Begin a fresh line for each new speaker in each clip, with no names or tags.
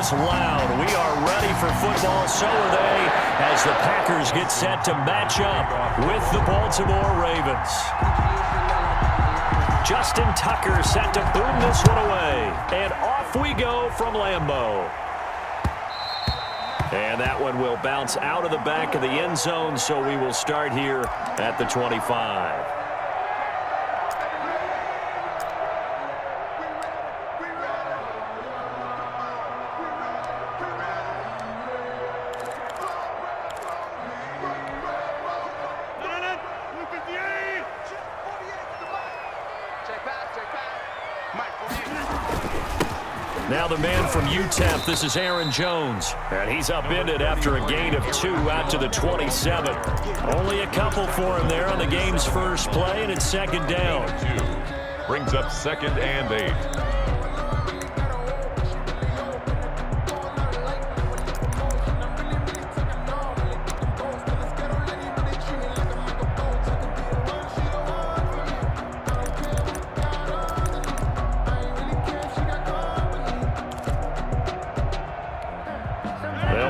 is loud. We are ready for football. So are they as the Packers get set to match up with the Baltimore Ravens. Justin Tucker set to boom this one away. And off we go from Lambeau. And that one will bounce out of the back of the end zone, so we will start here at the 25. Now the man from UTEP, this is Aaron Jones. And he's upended after a gain of 2 out to the 27. Only a couple for him there on the game's first play, and it's second down.
Brings up 2nd and 8.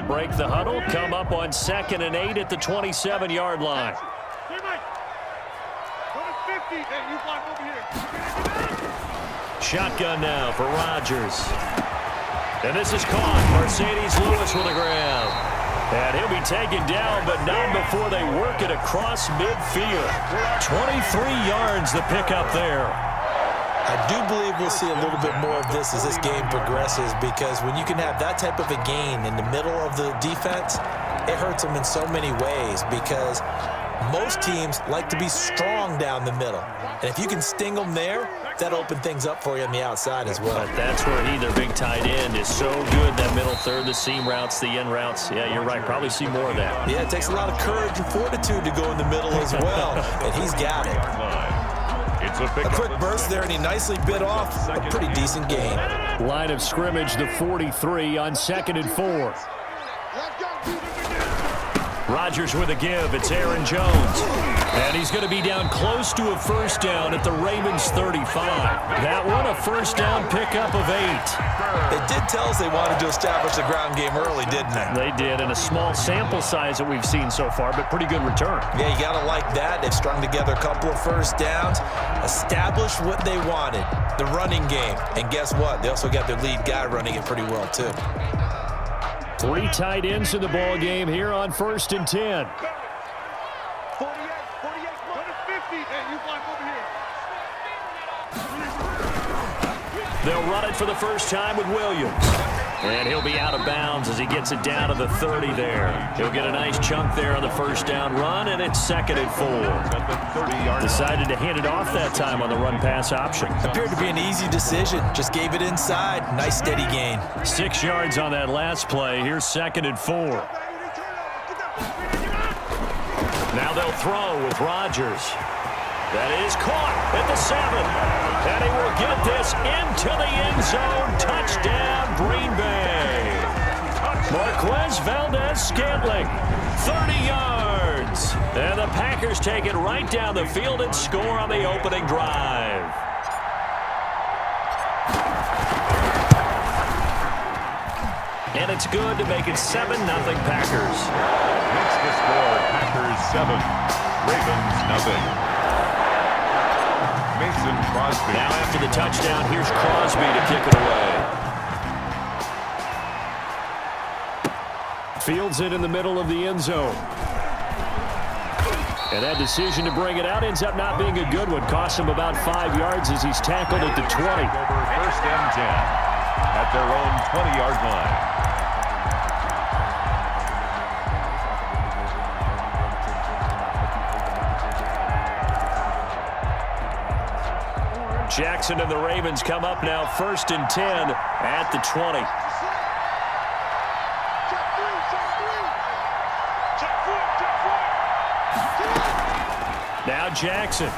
Break the huddle, come up on 2nd and 8 at the 27-yard line. Shotgun now for Rodgers. And this is caught. Mercedes Lewis with a grab. And he'll be taken down, but not before they work it across midfield. 23 yards the pickup there.
I do believe we'll see a little bit more of this as this game progresses, because when you can have that type of a gain in the middle of the defense, it hurts them in so many ways, because most teams like to be strong down the middle. And if you can sting them there, that'll open things up for you on the outside as well.
But that's where their big tight end, is so good, that middle third, the seam routes, the end routes. Yeah, you're right. Probably see more of that.
Yeah, it takes a lot of courage and fortitude to go in the middle as well, and he's got it.
A
quick burst there, and he nicely bit off a pretty decent gain.
Line of scrimmage, the 43 on 2nd and 4. Rodgers with a give. It's Aaron Jones. And he's going to be down close to a first down at the Ravens 35. That one, a first down pickup of 8.
They did tell us they wanted to establish the ground game early, didn't they?
They did, in a small sample size that we've seen so far, but pretty good return.
Yeah, you got to like that. They've strung together a couple of first downs, established what they wanted, the running game. And guess what? They also got their lead guy running it pretty well, too.
3 tight ends in the ball game here on 1st and 10. They'll run it for the first time with Williams. And he'll be out of bounds as he gets it down to the 30 there. He'll get a nice chunk there on the first down run, and it's 2nd and 4. Decided to hand it off that time on the run-pass option.
Appeared to be an easy decision. Just gave it inside. Nice steady gain.
6 yards on that last play. Here's 2nd and 4. Now they'll throw with Rodgers. That is caught at the 7. And he will get this into the end zone. Touchdown, Green Bay. Marquez Valdez-Scantling, 30 yards. And the Packers take it right down the field and score on the opening drive. And it's good to make it 7-0 Packers.
Makes the score Packers 7, Ravens 0. Mason Crosby.
Now after the touchdown, here's Crosby to kick it away. Fields it in the middle of the end zone. And that decision to bring it out ends up not being a good one. Costs him about 5 yards as he's tackled at the 20.
Over 1st and 10 at their own 20-yard line.
Jackson and the Ravens come up now 1st and 10 at the 20. Now Jackson.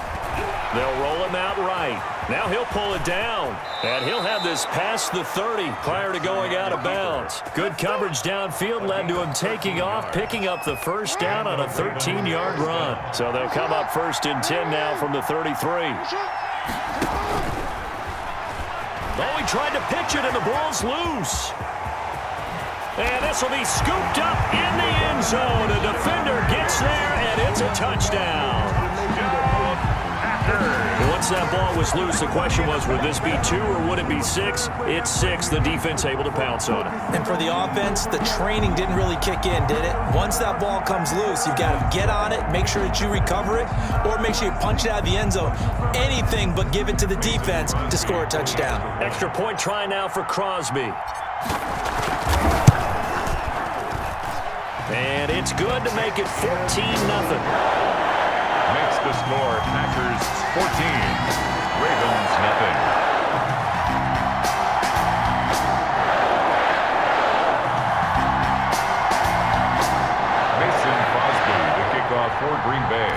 They'll roll him out right. Now he'll pull it down. And he'll have this past the 30 prior to going out of bounds. Good coverage downfield led to him taking off, picking up the first down on a 13-yard run. So they'll come up 1st and 10 now from the 33. Oh, he tried to pitch it, and the ball's loose. And this will be scooped up in the end zone. A defender gets there, and it's a touchdown. Once that ball was loose, the question was, would this be 2 or would it be 6? It's 6. The defense able to pounce on it.
And for the offense, the training didn't really kick in, did it? Once that ball comes loose, you've got to get on it, make sure that you recover it, or make sure you punch it out of the end zone. Anything but give it to the defense to score a touchdown.
Extra point try now for Crosby. And it's good to make it 14-0.
Makes the score Packers 14, Ravens nothing. Mason Crosby to kick off for Green Bay.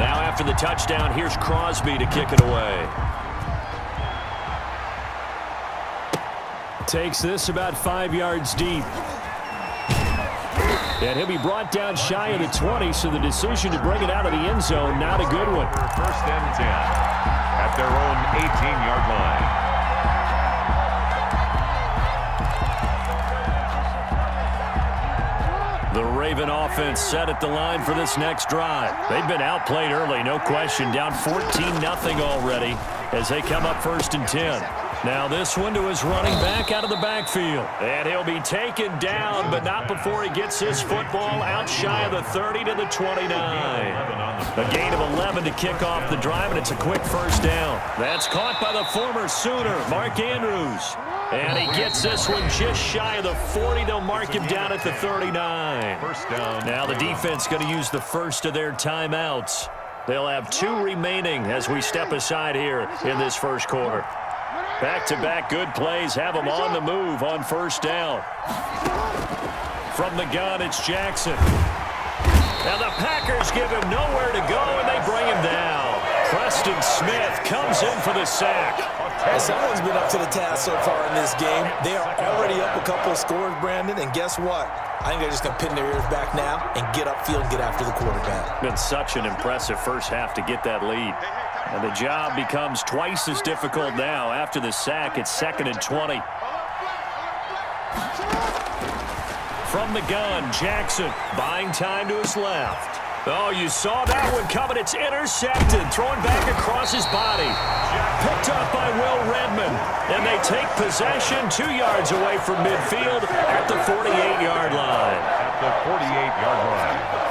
Now after the touchdown, here's Crosby to kick it away. Takes this about 5 yards deep. And he'll be brought down shy of the 20, so the decision to bring it out of the end zone, not a good one.
First and 10 at their own 18-yard line.
The Raven offense set at the line for this next drive. They've been outplayed early, no question, down 14-0 already as they come up 1st and 10. Now this one to his running back out of the backfield. And he'll be taken down, but not before he gets his football out shy of the 30 to the 29. A gain of 11 to kick off the drive, and it's a quick first down. That's caught by the former Sooner, Mark Andrews. And he gets this one just shy of the 40. They'll mark him down at the 39.
First down.
Now the defense going to use the first of their timeouts. They'll have 2 remaining as we step aside here in this first quarter. Back-to-back good plays have them on the move on first down. From the gun, it's Jackson. Now the Packers give him nowhere to go, and they bring him down. Preston Smith comes in for the sack.
Someone's been up to the task so far in this game. They are already up a couple of scores, Brandon, and guess what? I think they're just going to pin their ears back now and get upfield and get after the quarterback.
Been such an impressive first half to get that lead. And the job becomes twice as difficult now. After the sack, it's 2nd and 20. From the gun, Jackson buying time to his left. Oh, you saw that one coming. It's intercepted. Thrown back across his body. Picked up by Will Redmond. And they take possession 2 yards away from midfield at the 48-yard line.
At the 48-yard line.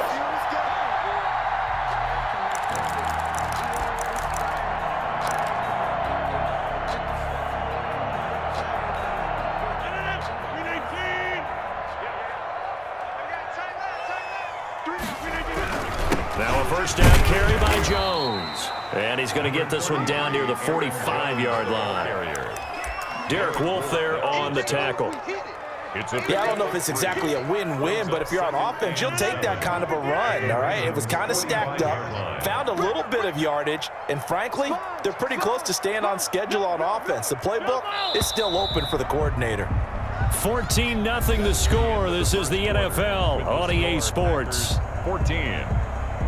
Now a first down carry by Jones. And he's going to get this one down near the 45-yard line. Derek Wolfe there on the tackle.
Yeah, I don't know if it's exactly a win-win, but if you're on offense, you'll take that kind of a run, all right? It was kind of stacked up, found a little bit of yardage, and frankly, they're pretty close to staying on schedule on offense. The playbook is still open for the coordinator.
14-0 the score. This is the NFL on EA Sports.
14,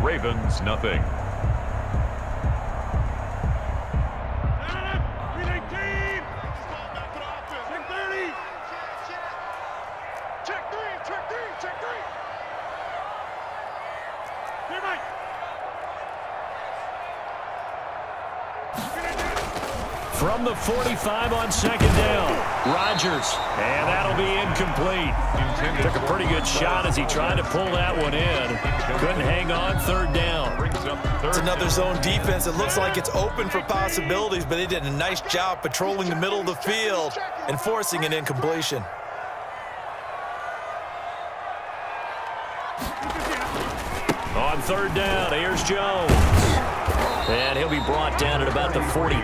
Ravens nothing.
From the 45 on 2nd down, Rodgers, and that'll be incomplete. Took a pretty good shot as he tried to pull that one in. Couldn't hang on, 3rd down.
It's another zone defense. It looks like it's open for possibilities, but they did a nice job patrolling the middle of the field and forcing an incompletion.
On 3rd down, here's Jones. And he'll be brought down at about the 42.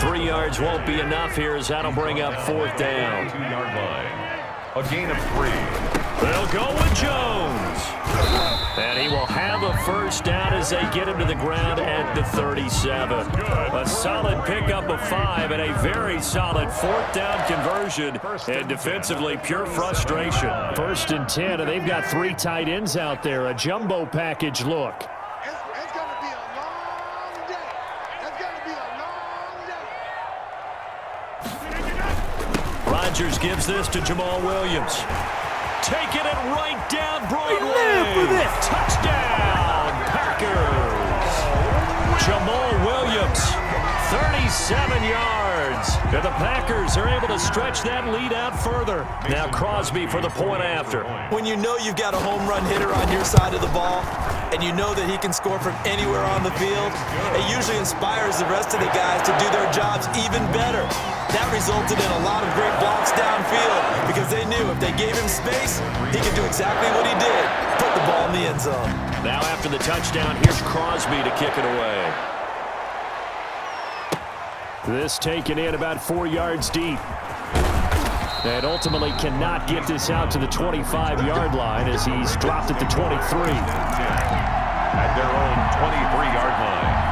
3 yards won't be enough here as that'll bring up 4th down.
2-yard line. A gain of 3.
They'll go with Jones. And he will have a first down as they get him to the ground at the 37. A solid pickup of 5 and a very solid 4th down conversion. And defensively, pure frustration. 1st and 10, and they've got 3 tight ends out there. A jumbo package look.
It's going to be a long day. It's going to be a long day.
Rodgers gives this to Jamal Williams. Taking it right down Broadway.
Live for this.
Touchdown, Packers. Jamal Williams, 37 yards. And the Packers are able to stretch that lead out further. Now Crosby for the point after.
When you know you've got a home run hitter on your side of the ball, and you know that he can score from anywhere on the field, it usually inspires the rest of the guys to do their jobs even better. That resulted in a lot of great blocks downfield because they knew if they gave him space, he could do exactly what he did, put the ball in the end zone.
Now after the touchdown, here's Crosby to kick it away. This taken in about 4 yards deep. And ultimately cannot get this out to the 25-yard line as he's dropped at the 23.
At their own 23-yard line.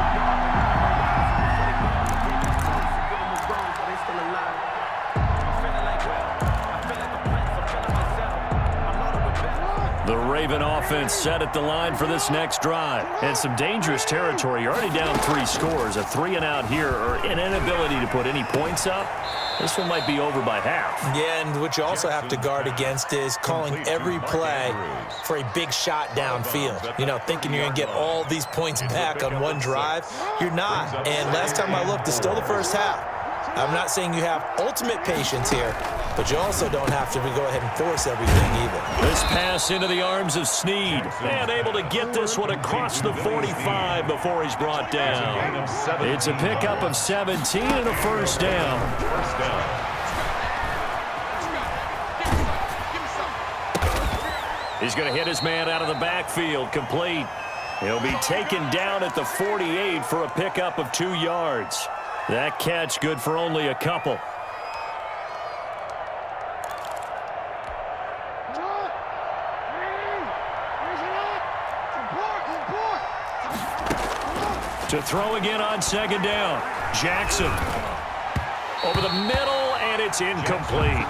The Raven offense set at the line for this next drive. And some dangerous territory. You're already down 3 scores. A 3-and-out here or an inability to put any points up. This one might be over by half.
Yeah, and what you also have to guard against is calling every play for a big shot downfield. You know, thinking you're going to get all these points back on one drive. You're not. And last time I looked, it's still the first half. I'm not saying you have ultimate patience here, but you also don't have to go ahead and force everything either.
This pass into the arms of Snead. And able to get this one across the 45 before he's brought down. It's a pickup of 17 and a first down. He's going to hit his man out of the backfield, complete. He'll be taken down at the 48 for a pickup of 2 yards. That catch good for only a couple. To throw again on second down. Jackson. Over the middle, and it's incomplete.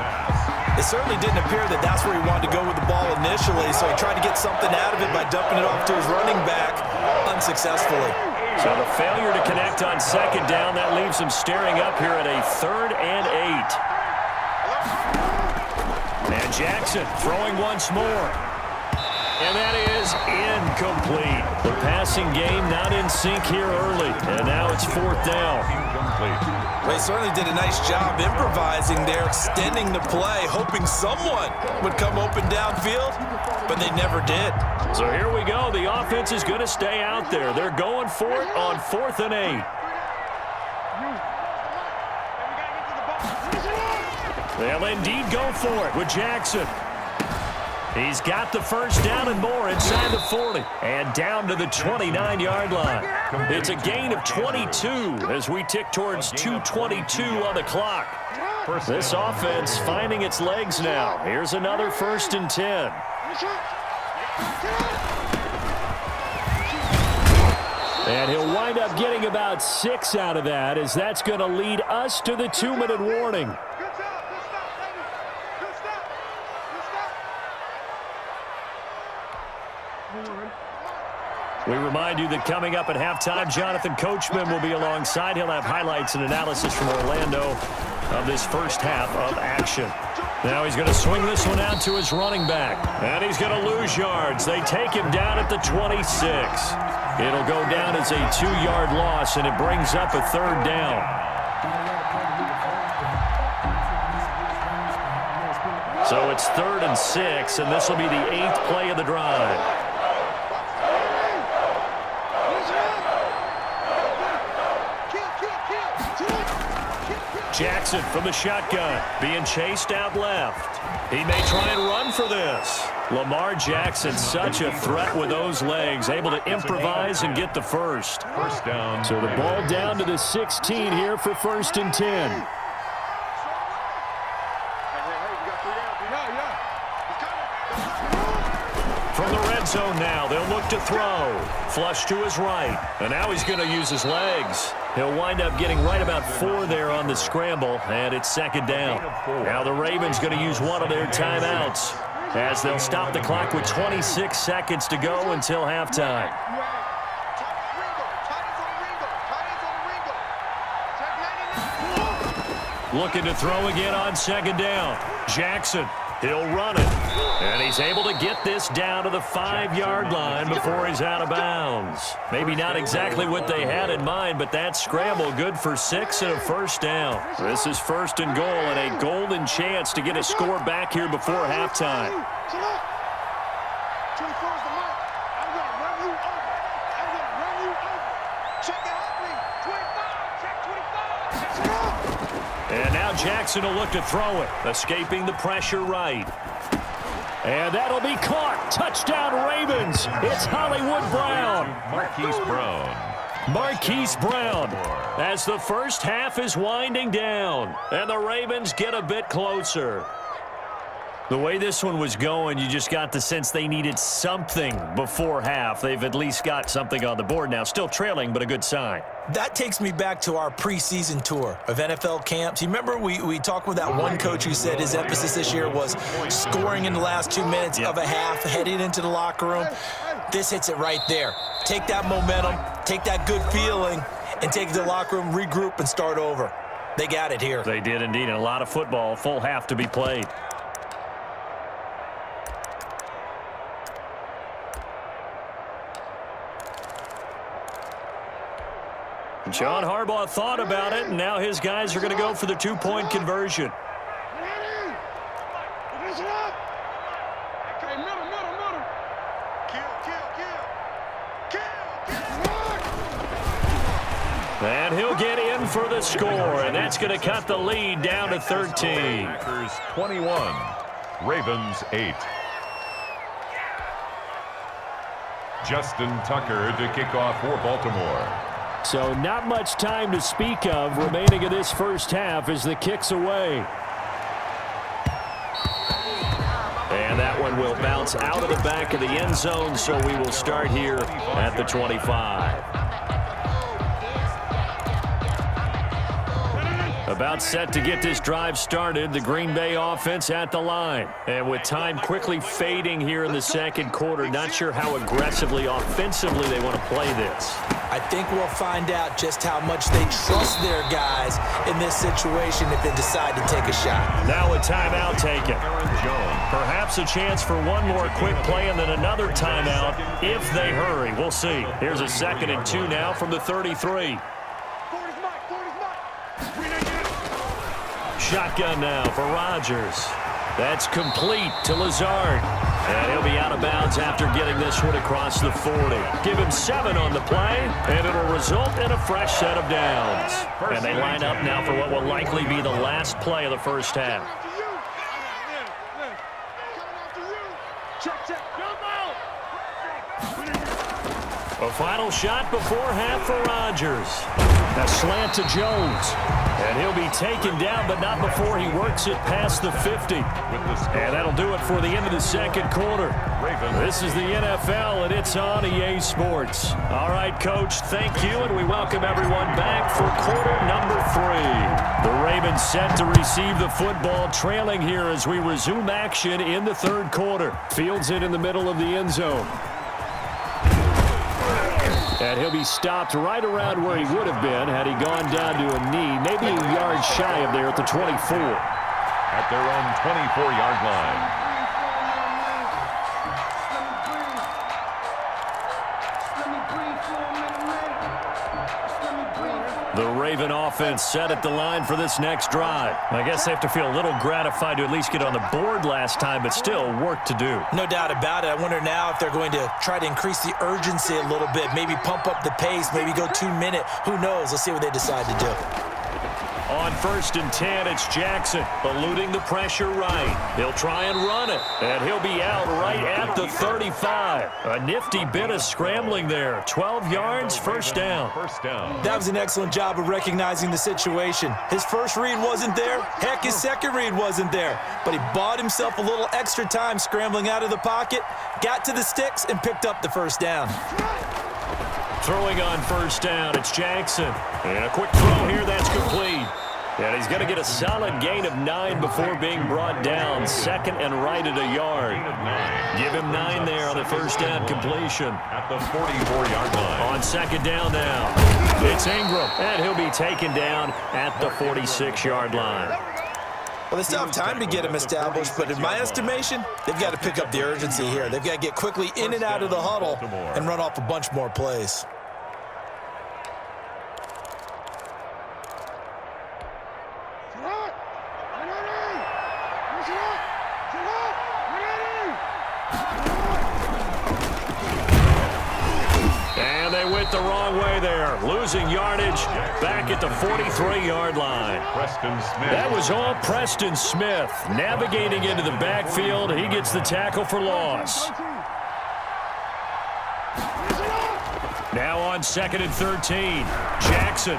It certainly didn't appear that that's where he wanted to go with the ball initially, so he tried to get something out of it by dumping it off to his running back unsuccessfully.
So the failure to connect on second down, that leaves him staring up here at a 3rd and 8. And Jackson throwing once more. And that is incomplete. The passing game not in sync here early. And now it's 4th down.
Well, he certainly did a nice job improvising there, extending the play, hoping someone would come open downfield, but they never did.
So here we go. The offense is going to stay out there. They're going for it on 4th and 8. They'll indeed go for it with Jackson. He's got the first down and more inside the 40 and down to the 29-yard line. It's a gain of 22 as we tick towards 2:22 on the clock. This offense finding its legs now. Here's another 1st and 10. And he'll wind up getting about 6 out of that as that's going to lead us to the 2-minute warning. We remind you that coming up at halftime, Jonathan Coachman will be alongside. He'll have highlights and analysis from Orlando of this first half of action. Now he's going to swing this one out to his running back. And he's going to lose yards. They take him down at the 26. It'll go down as a 2-yard loss, and it brings up a 3rd down. So it's 3rd and 6, and this will be the 8th play of the drive. Jackson from the shotgun, being chased out left. He may try and run for this. Lamar Jackson, such a threat with those legs, able to improvise and get the first.
First down.
So the ball down to the 16 here for 1st and 10. From the red zone now, they'll look to throw. Flush to his right. And now he's going to use his legs. He'll wind up getting right about 4 there on the scramble, and it's 2nd down. Now the Ravens going to use one of their timeouts as they'll stop the clock with 26 seconds to go until halftime. looking to throw again on second down. Jackson, he'll run it. And he's able to get this down to the 5-yard line before he's out of bounds. Maybe not exactly what they had in mind, but that scramble good for 6 and a first down. This is 1st and goal and a golden chance to get a score back here before halftime.
24 is the mark. I'm going to run you over. I'm going to run you over. Check it out, please. 25. Check 25.
And now Jackson will look to throw it, escaping the pressure right. And that'll be caught. Touchdown, Ravens. It's Hollywood Brown. Marquise Brown as the first half is winding down. And the Ravens get a bit closer. The way this one was going, you just got the sense they needed something before half. They've at least got something on the board now. Still trailing, but a good sign.
That takes me back to our preseason tour of NFL camps. You remember we talked with that one coach who said his emphasis this year was scoring in the last 2 minutes of a half, heading into the locker room. This hits it right there. Take that momentum, take that good feeling, and take it to the locker room, regroup, and start over. They got it here.
They did indeed, and a lot of football, full half to be played. John Harbaugh thought about it, and now his guys are going to go for the 2-point conversion. And he'll get in for the score, and that's going to cut the lead down to 13.
Packers 21, Ravens 8. Justin Tucker to kick off for Baltimore.
So not much time to speak of remaining in this first half as the kick's away. And that one will bounce out of the back of the end zone, so we will start here at the 25. About set to get this drive started, the Green Bay offense at the line. And with time quickly fading here in the second quarter, not sure how aggressively, offensively they want to play this.
I think we'll find out just how much they trust their guys in this situation if they decide to take a shot.
Now a timeout taken. Perhaps a chance for one more quick play and then another timeout if they hurry. We'll see. Here's a 2nd and 2 now from the 33. Shotgun now for Rodgers. That's complete to Lazard. And he'll be out of bounds after getting this one across the 40. Give him 7 on the play, and it'll result in a fresh set of downs. And they line up now for what will likely be the last play of the first half. A final shot before half for Rodgers. A slant to Jones. And he'll be taken down, but not before he works it past the 50. And that'll do it for the end of the second quarter. This is the NFL, and it's on EA Sports. All right, Coach, thank you, and we welcome everyone back for quarter number 3. The Ravens set to receive the football, trailing here as we resume action in the third quarter. Fields it in the middle of the end zone. And he'll be stopped right around where he would have been had he gone down to a knee, maybe a yard shy of there at the 24.
At their own 24-yard line.
The Raven offense set at the line for this next drive. I guess they have to feel a little gratified to at least get on the board last time, but still work to do.
No doubt about it. I wonder now if they're going to try to increase the urgency a little bit, maybe pump up the pace, maybe go 2-minute. Who knows? Let's see what they decide to do.
On 1st and 10, it's Jackson eluding the pressure right. He'll try and run it, and he'll be out right at the 35. A nifty bit of scrambling there. 12 yards, first down.
That was an excellent job of recognizing the situation. His first read wasn't there. Heck, his second read wasn't there. But he bought himself a little extra time scrambling out of the pocket, got to the sticks, and picked up the first down.
Throwing on first down, it's Jackson. And a quick throw here, that's complete. And he's going to get a solid gain of 9 before being brought down. Second and right at a yard. Give him 9 there on the first down completion.
At the 44-yard line.
On second down now, it's Ingram, and he'll be taken down at the 46-yard line.
Well, they still have time to get him established, but in my estimation, they've got to pick up the urgency here. They've got to get quickly in and out of the huddle and run off a bunch more plays.
And they went the wrong way there, losing yardage back at the 43-yard line.
Preston Smith.
That was all Preston Smith navigating into the backfield. He gets the tackle for loss. Now on second and 13, Jackson.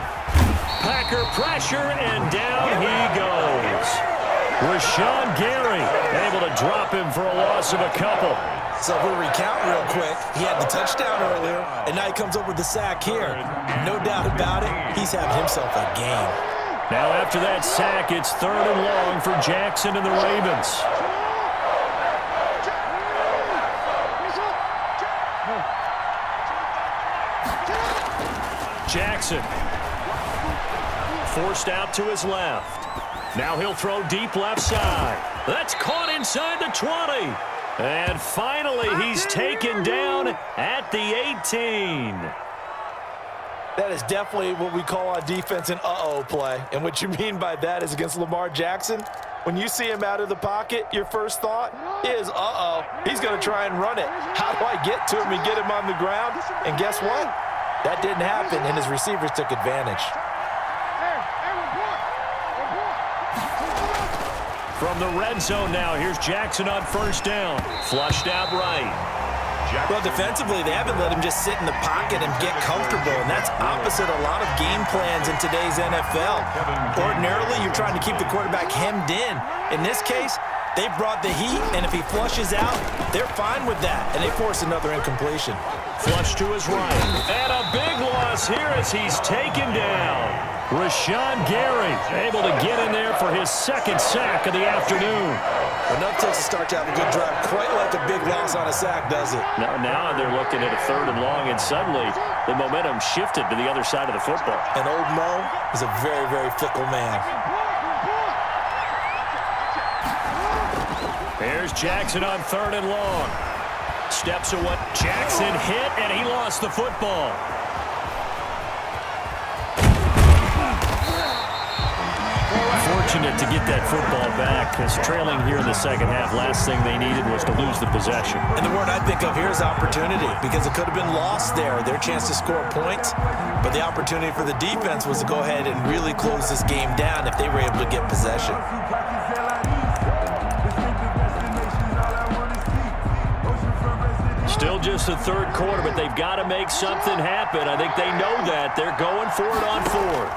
Packer pressure, and down he goes. Rashawn Gary able to drop him for a loss of a couple.
So if we recount real quick, he had the touchdown earlier, and now he comes up with the sack here. No doubt about it, he's having himself a game.
Now after that sack, it's third and long for Jackson and the Ravens. Jackson forced out to his left. Now he'll throw deep left side. That's caught inside the 20. And finally, he's taken down at the 18.
That is definitely what we call on defense an uh-oh play. And what you mean by that is against Lamar Jackson, when you see him out of the pocket, your first thought is, uh-oh, he's going to try and run it. How do I get to him and get him on the ground? And guess what? That didn't happen, and his receivers took advantage.
From the red zone now, here's Jackson on first down. Flushed out right.
Well, defensively, they haven't let him just sit in the pocket and get comfortable, and that's opposite a lot of game plans in today's NFL. Ordinarily, you're trying to keep the quarterback hemmed in. In this case, they brought the heat, and if he flushes out, they're fine with that, and they force another incompletion.
Flush to his right. And a big loss here as he's taken down. Rashawn Gary able to get in there for his second sack of the afternoon.
Enough takes to start to have a good drive, quite like a big loss on a sack, does it?
Now they're looking at a third and long, and suddenly the momentum shifted to the other side of the football.
And old Mo is a very, very fickle man.
Here's Jackson on third and long. Steps away. Jackson hit, and he lost the football. Fortunate to get that football back, because trailing here in the second half, last thing they needed was to lose the possession.
And the word I think of here is opportunity, because it could have been lost there, their chance to score points. But the opportunity for the defense was to go ahead and really close this game down if they were able to get possession.
Still just the third quarter, but they've got to make something happen. I think they know that. They're going for it on fourth.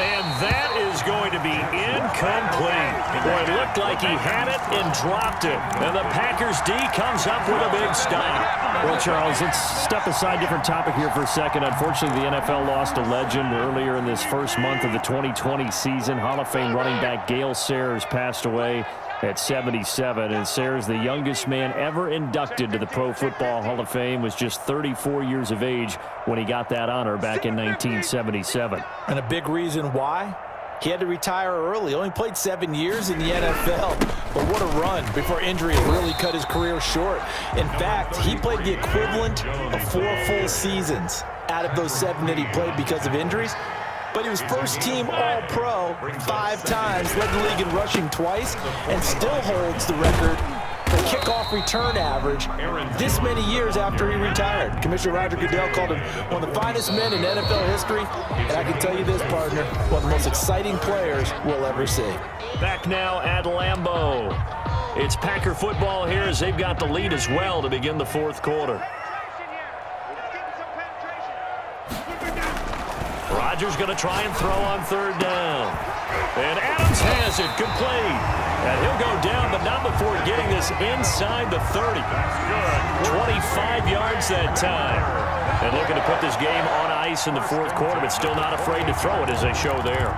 And that is going to be incomplete. Boy, it looked like he had it and dropped it. And the Packers D comes up with a big stop.
Well, Charles, let's step aside, different topic here for a second. Unfortunately, the NFL lost a legend earlier in this first month of the 2020 season. Hall of Fame running back Gale Sayers passed away at 77. And Sayers, the youngest man ever inducted to the Pro Football Hall of Fame, was just 34 years of age when he got that honor back in 1977.
And a big reason why? He had to retire early. Only played 7 years in the NFL. But what a run before injury really cut his career short. In fact, he played the equivalent of 4 full seasons out of those 7 that he played because of injuries. But he was first-team All-Pro 5 times, led the league in rushing twice, and still holds the record for kickoff return average this many years after he retired. Commissioner Roger Goodell called him one of the finest men in NFL history, and I can tell you this, partner, one of the most exciting players we'll ever see.
Back now at Lambeau. It's Packer football here as they've got the lead as well to begin the fourth quarter. Rodgers going to try and throw on third down. And Adams has it complete. And he'll go down, but not before getting this inside the 30. 25 yards that time. And looking to put this game on ice in the fourth quarter, but still not afraid to throw it as they show there.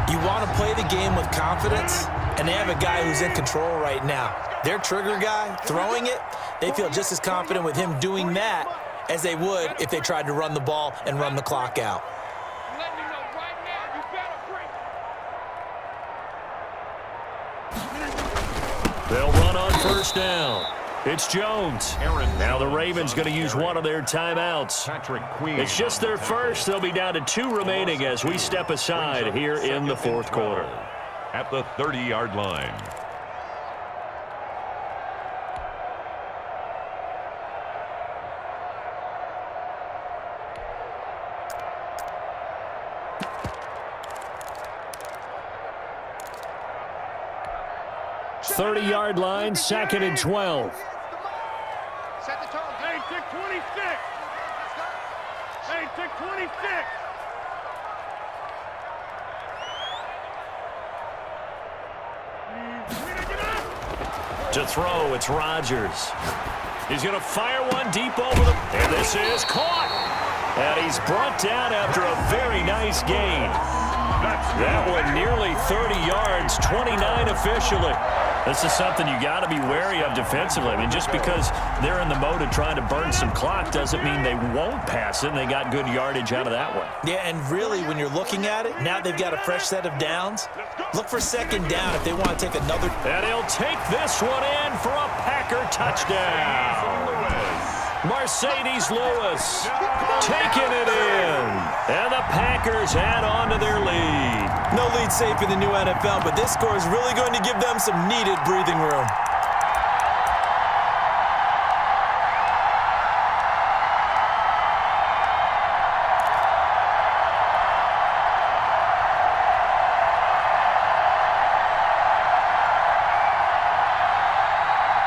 You want to play the game with confidence, and they have a guy who's in control right now. Their trigger guy, throwing it, they feel just as confident with him doing that as they would if they tried to run the ball and run the clock out.
They'll run on first down. It's Jones. Now the Ravens going to use one of their timeouts. It's just their first. They'll be down to 2 remaining as we step aside here in the fourth quarter.
At the 30-yard line.
Thirty-yard line, 2nd and 12.
Set the tone.
Hey, take 26. Hey, take 26.
To throw, it's Rodgers. He's going to fire one deep over the... And this is caught. And he's brought down after a very nice gain. That one nearly 30 yards, 29 officially. This is something you got to be wary of defensively. I mean, just because they're in the mode of trying to burn some clock doesn't mean they won't pass it, and they got good yardage out of that one.
Yeah, and really, when you're looking at it, now they've got a fresh set of downs. Look for second down if they want to take another.
And he'll take this one in for a Packer touchdown. Mercedes Lewis taking it in. And the Packers add on to their lead.
No lead safe in the new NFL, but this score is really going to give them some needed breathing room.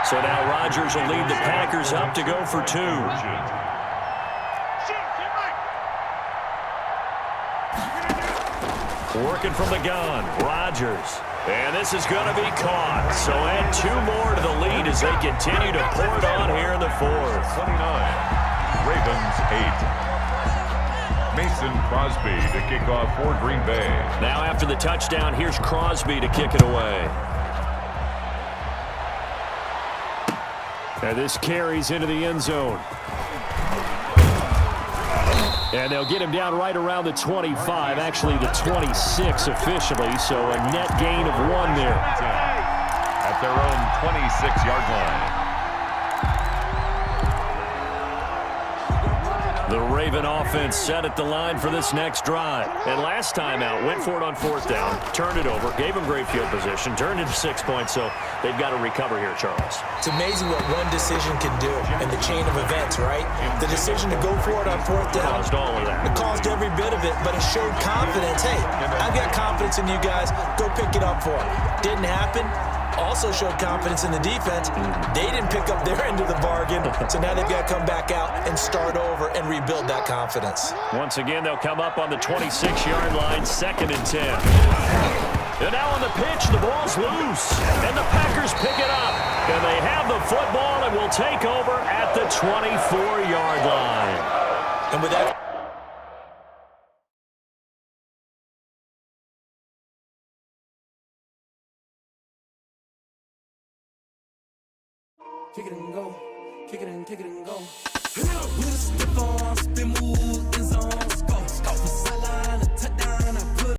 So now Rodgers will lead the Packers up to go for 2. Working from the gun, Rodgers. And this is going to be caught. So add 2 more to the lead as they continue to pour it on here in the fourth.
29. Ravens 8. Mason Crosby to kick off for Green Bay.
Now after the touchdown, here's Crosby to kick it away. And this carries into the end zone. And they'll get him down right around the 25, actually the 26 officially, so a net gain of 1 there.
At their own 26-yard line.
The Raven offense set at the line for this next drive. And last time out, went for it on 4th down, turned it over, gave them great field position, turned into 6 points, so they've got to recover here, Charles.
It's amazing what one decision can do in the chain of events, right? The decision to go for it on 4th down.
Caused all of that.
It caused every bit of it, but it showed confidence. Hey, I've got confidence in you guys. Go pick it up for it. Didn't happen. Also showed confidence in the defense. They didn't pick up their end of the bargain, so now they've got to come back out and start over and rebuild that confidence.
Once again, they'll come up on the 26-yard line, 2nd and 10. And now on the pitch, the ball's loose, and the Packers pick it up. And they have the football and will take over at the 24-yard line.
And with that...
Kick it and go, kick it and go. With a stiff arm, spin move, in zones, go.